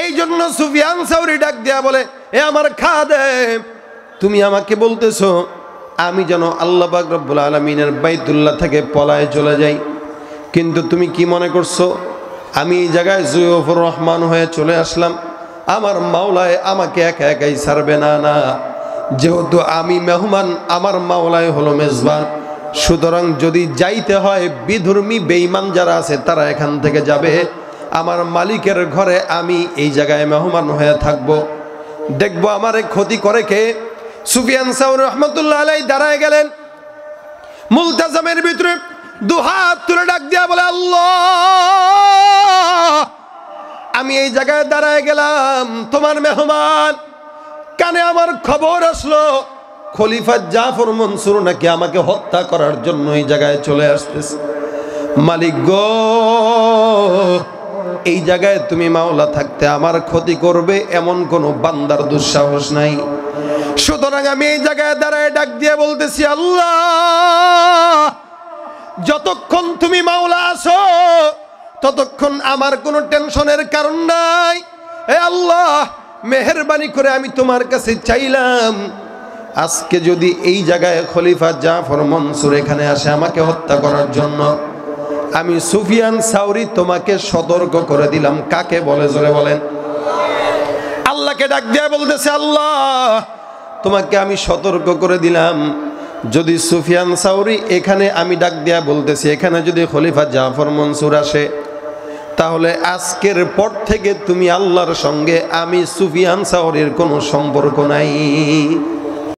এই জন্য সুফিয়ান সাউরি ডাক দিয়া বলে, এ আমার খাদেম, তুমি আমাকে বলতেছো আমি যেন আল্লাহ পাক রব্বুল আলামিনের বাইতুল্লাহ থেকে পলায়ে চলে যাই, কিন্তু তুমি কি মনে করছো আমি এই জায়গায় জুয়ুফুর রহমান হয়ে চলে আসলাম? আমার মাওলায় আমাকে একা একাই ছাড়বে না। না, যেহেতু আমি মেহমান, আমার মাওলায় হলো মেজবান, সুতরাং যদি যাইতে হয় বিধর্মী বেঈমান যারা আছে তারা এখান থেকে যাবে, আমার মালিকের ঘরে আমি এই জায়গায় মেহমান হয়ে থাকবো, দেখবো আমারে ক্ষতি করে কে। সুফিয়ান সাউরি রহমতুল্লাহ আলাইহি দাঁড়ায় গেলেন, মুলতাজামের ভিতরে দুহাত তুলে ডাক দিয়া বলে, আল্লাহ, আমি এই জায়গায় দাঁড়ায় গেলাম তোমার মেহমান, কানে আমার খবর আসলো খলিফা জাফর মনসুর নাকি আমাকে হত্যা করার জন্য এই জায়গায় চলে আসতেছে। মালিক গো, এই জায়গায় তুমি মাওলা থাকতে আমার ক্ষতি করবে এমন কোন বান্দার দুঃসাহস নাই, সুতরাং আমি এই জায়গায় দাঁড়ায় ডাক দিয়ে বলতেছি, আল্লাহ, যতক্ষণ তুমি মাওলা আসো ততক্ষণ আমার কোনো টেনশনের কারণ নাই। হে আল্লাহ, মেহেরবানি করে আমি তোমার কাছে চাইলাম, আজকে যদি এই জায়গায় খলিফা জাফর মনসুর এখানে আসে আমাকে হত্যা করার জন্য, আমি সুফিয়ান সাউরি তোমাকে সতর্ক করে দিলাম। কাকে বলে জোরে বলেন? আল্লাহকে ডাক দিয়ে বলতেছে, আল্লাহ, তোমাকে আমি সতর্ক করে দিলাম, যদি সুফিয়ান সাউরি এখানে, আমি ডাক দিয়া বলতেছি, এখানে যদি খলিফা জাফর মনসুর আসে, তাহলে আজকের পর থেকে তুমি আল্লাহর সঙ্গে আমি সুফিয়ান সাউরির কোনো সম্পর্ক নাই।